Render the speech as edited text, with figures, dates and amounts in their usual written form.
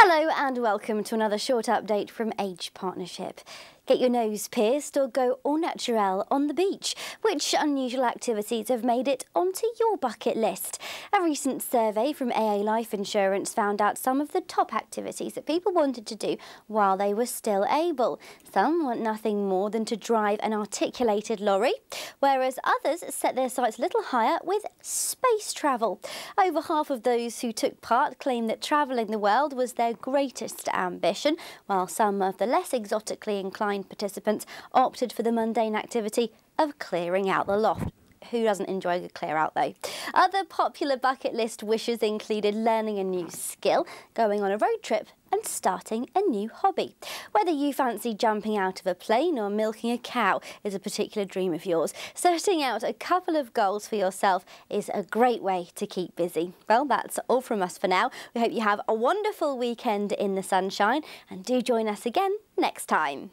Hello and welcome to another short update from Age Partnership. Get your nose pierced or go au naturel on the beach. Which unusual activities have made it onto your bucket list? A recent survey from AA Life Insurance found out some of the top activities that people wanted to do while they were still able. Some want nothing more than to drive an articulated lorry, whereas others set their sights a little higher with space travel. Over half of those who took part claim that travelling the world was their greatest ambition, while some of the less exotically inclined participants opted for the mundane activity of clearing out the loft. Who doesn't enjoy a good clear out though? Other popular bucket list wishes included learning a new skill, going on a road trip and starting a new hobby. Whether you fancy jumping out of a plane or milking a cow is a particular dream of yours, setting out a couple of goals for yourself is a great way to keep busy. Well, that's all from us for now. We hope you have a wonderful weekend in the sunshine and do join us again next time.